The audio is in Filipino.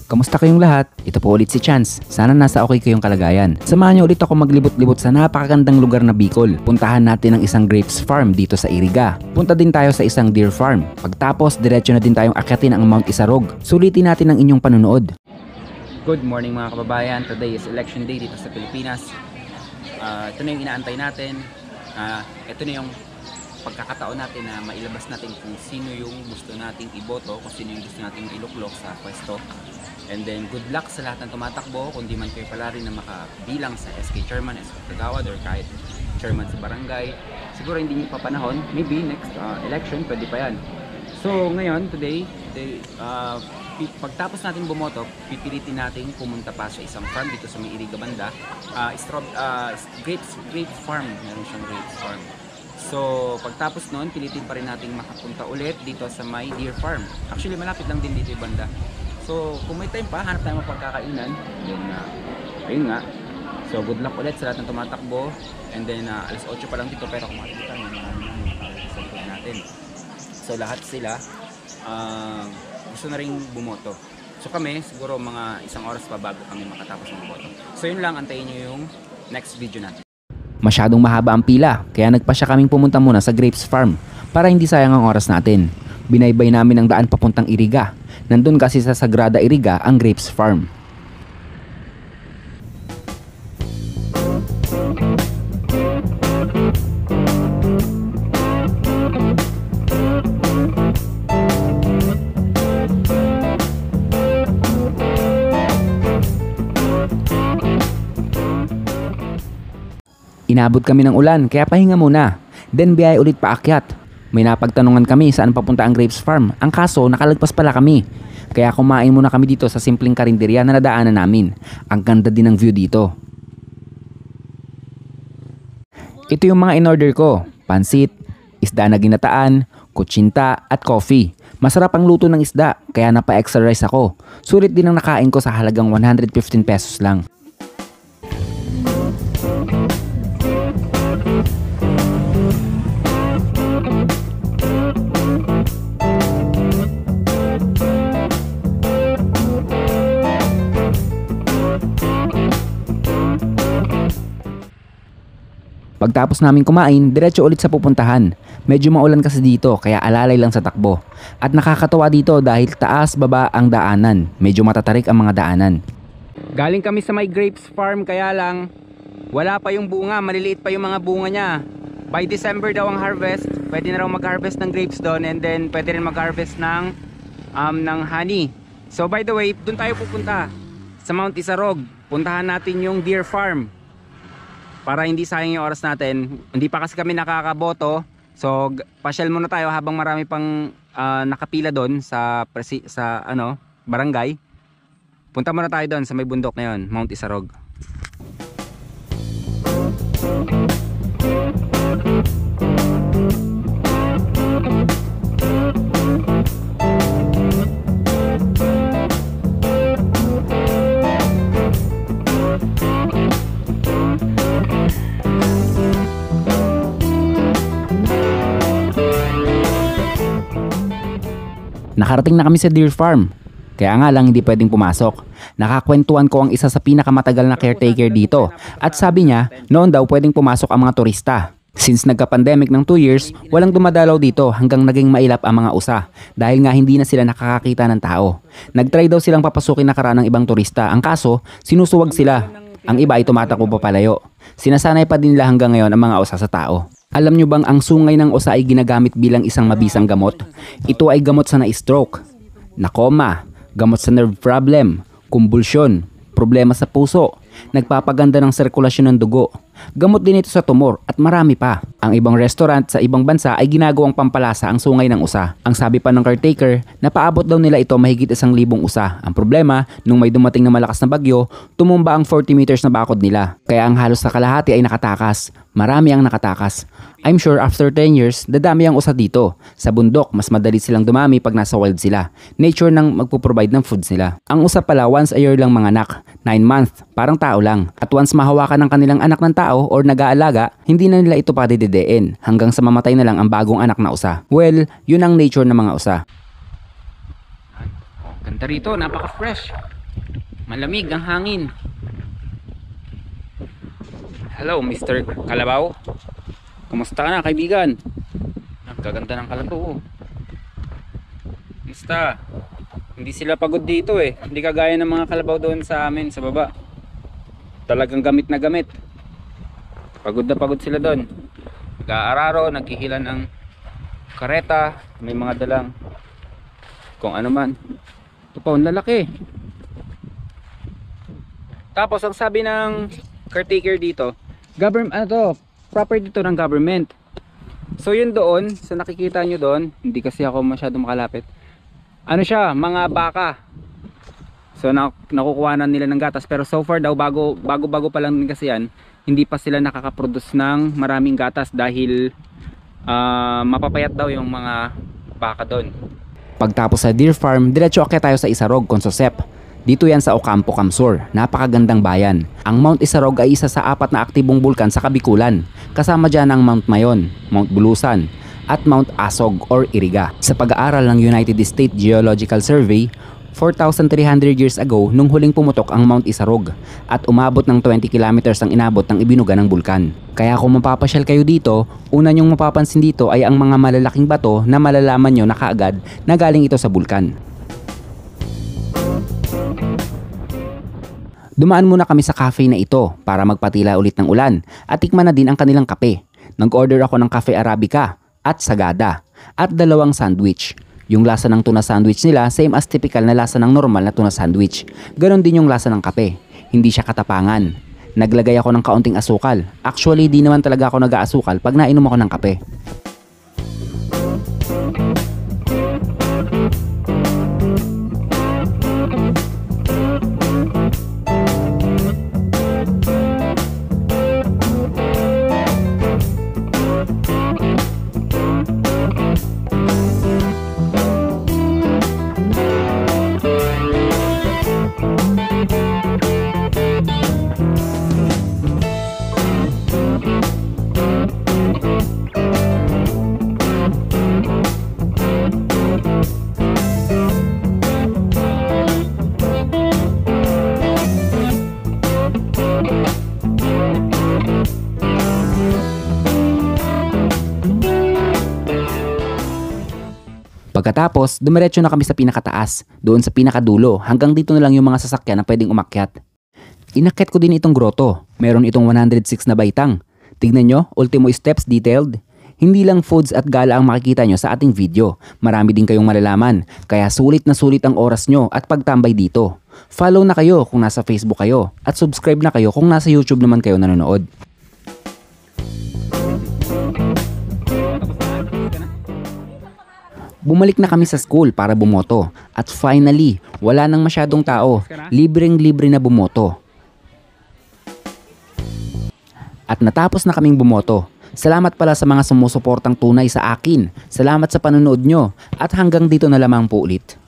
Kamusta kayong lahat? Ito po ulit si Chance. Sana nasa okay kayong kalagayan. Samahan niyo ulit ako maglibot-libot sa napakagandang lugar na Bicol. Puntahan natin ang isang grapes farm dito sa Iriga. Punta din tayo sa isang deer farm. Pagtapos, diretso na din tayong akyatin ang Mount Isarog. Sulitin natin ang inyong panunood. Good morning mga kababayan. Today is election day dito sa Pilipinas. Ito na yung inaantay natin. Ito na yung pagkakataon natin na mailabas natin kung sino yung gusto nating iboto, kung sino yung gusto nating iluklok sa pwesto. And then good luck sa lahat ng tumatakbo, kung di man kayo pala rin na makabilang sa SK Chairman, SK Kagawad, or kahit Chairman sa barangay. Siguro hindi nyo pa panahon, maybe next election, pwede pa yan. So ngayon, today pagtapos natin bumoto, pipilitin natin pumunta pa sa isang farm dito sa may Iriga banda. Grapes farm, meron siyang grapes farm. So pagtapos nun, pilitin pa rin natin makapunta ulit dito sa may deer farm. Actually malapit lang din dito yung banda. So kung may time pa, hanap tayo mapagkakainan. Ayun nga. So good luck ulit sa lahat ng tumatakbo. And then alas 8 pa lang dito, pero kung makikita nyo, sa likod natin. So lahat sila gusto na rin bumoto. So kami, siguro mga isang oras pa bago kami makatapos ng bumoto. So yun lang, antayin nyo yung next video natin. Masyadong mahaba ang pila, kaya nagpasya kaming pumunta muna sa grapes farm para hindi sayang ang oras natin. Binaybay namin ang daan papuntang Iriga. Nandun kasi sa Sagrada Iriga ang grapes farm. Inabot kami ng ulan kaya pahinga muna. Then biyaya ulit paakyat. May napagtanungan kami saan papunta ang grapes farm. Ang kaso nakalagpas pala kami. Kaya kumain muna kami dito sa simpleng karinderya na nadaanan namin. Ang ganda din ng view dito. Ito yung mga in-order ko. Pansit, isda na ginataan, kutsinta at coffee. Masarap ang luto ng isda kaya napa-extra rice ako. Sulit din ang nakain ko sa halagang 115 pesos lang. Pagtapos namin kumain, diretso ulit sa pupuntahan. Medyo maulan kasi dito kaya alalay lang sa takbo. At nakakatawa dito dahil taas baba ang daanan. Medyo matatarik ang mga daanan. Galing kami sa may grapes farm kaya lang wala pa yung bunga, maliliit pa yung mga bunga niya. By December daw ang harvest. Pwede na raw mag-harvest ng grapes doon, and then pwede rin mag-harvest ng honey. So by the way, doon tayo pupunta sa Mount Isarog. Puntahan natin yung deer farm para hindi sayang yung oras natin. Hindi pa kasi kami nakakaboto. So pasyal muna tayo habang marami pang nakapila doon sa barangay. Punta muna tayo doon sa may bundok na yun, Mount Isarog. Nakarating na kami sa deer farm. Kaya nga lang hindi pwedeng pumasok. Nakakwentuhan ko ang isa sa pinakamatagal na caretaker dito. At sabi niya, noon daw pwedeng pumasok ang mga turista. Since nagka-pandemic ng 2 years, walang dumadalaw dito hanggang naging mailap ang mga usa. Dahil nga hindi na sila nakakakita ng tao. Nagtry daw silang papasukin nakaraan ng ibang turista. Ang kaso, sinusuwag sila. Ang iba ay tumatakbo papalayo. Sinasanay pa din nila hanggang ngayon ang mga usa sa tao. Alam nyo bang ang sungay ng usa ay ginagamit bilang isang mabisang gamot? Ito ay gamot sa na-stroke, na-coma, gamot sa nerve problem, kumbulsyon, problema sa puso, nagpapaganda ng sirkulasyon ng dugo. Gamot din ito sa tumor at marami pa. Ang ibang restaurant sa ibang bansa ay ginagawang pampalasa ang sungay ng usa. Ang sabi pa ng caretaker, napaabot daw nila ito mahigit 1,000 usa. Ang problema, nung may dumating na malakas na bagyo, tumumba ang 40 meters na bakod nila. Kaya ang halos sa kalahati ay nakatakas. Marami ang nakatakas. I'm sure after 10 years, dadami ang usa dito. Sa bundok, mas madali silang dumami pag nasa wild sila. Nature nang magpo-provide ng foods nila. Ang usa pala once a year lang manganak. 9 months, parang tao lang. At once mahawakan ng kanilang anak ng tao or nag-aalaga, hindi na nila ito padidedein. Hanggang sa mamatay na lang ang bagong anak na usa. Well, yun ang nature ng mga usa. Ganda rito, napaka-fresh. Malamig ang hangin. Hello, Mr. Kalabaw. Kumusta ka na, kaibigan? Nagkaganda ng Kalabaw. Basta, hindi sila pagod dito eh. Hindi kagaya ng mga Kalabaw doon sa amin, sa baba. Talagang gamit na gamit. Pagod na pagod sila doon. Nag-aararo, naghihilan ng kareta. May mga dalang kung ano man. Ito pa, ang lalaki. Tapos ang sabi ng caretaker dito, property dito ng government. So yun doon, sa nakikita nyo doon, hindi kasi ako masyadong makalapit. Ano siya, mga baka. So nakukuha na nila ng gatas, pero so far daw bago pa lang din kasi yan, hindi pa sila nakaka-produce ng maraming gatas dahil mapapayat daw yung mga baka doon. Pagtapos sa Deer Farm, diretso akyat tayo sa Isarog, Consosep. Dito yan sa Ocampo, Camsur. Napakagandang bayan. Ang Mount Isarog ay isa sa 4 na aktibong bulkan sa Kabikulan. Kasama dyan ang Mount Mayon, Mount Bulusan, at Mount Asog or Iriga. Sa pag-aaral ng United States Geological Survey, 4,300 years ago nung huling pumutok ang Mount Isarog at umabot ng 20 kilometers ang inabot ng ibinuga ng bulkan. Kaya kung mapapasyal kayo dito, una nyong mapapansin dito ay ang mga malalaking bato na malalaman nyo na kaagad na galing ito sa bulkan. Dumaan muna kami sa cafe na ito para magpatila ulit ng ulan at tikman na din ang kanilang kape. Nag-order ako ng Cafe Arabica at Sagada at 2 sandwich. Yung lasa ng tuna sandwich nila same as typical na lasa ng normal na tuna sandwich. Ganon din yung lasa ng kape. Hindi siya katapangan. Naglagay ako ng kaunting asukal. Actually di naman talaga ako nag-aasukal pag nainom ako ng kape. Pagkatapos, dumiretso na kami sa pinakataas, doon sa pinakadulo, hanggang dito na lang yung mga sasakyan na pwedeng umakyat. Inakyat ko din itong grotto, meron itong 106 na baitang. Tignan nyo, ultimo steps detailed. Hindi lang foods at gala ang makikita nyo sa ating video, marami din kayong malalaman, kaya sulit na sulit ang oras nyo at pagtambay dito. Follow na kayo kung nasa Facebook kayo, at subscribe na kayo kung nasa YouTube naman kayo nanonood. Bumalik na kami sa school para bumoto at finally, wala nang masyadong tao, libreng-libre na bumoto. At natapos na kaming bumoto. Salamat pala sa mga sumusuportang tunay sa akin. Salamat sa panonood nyo at hanggang dito na lamang po ulit.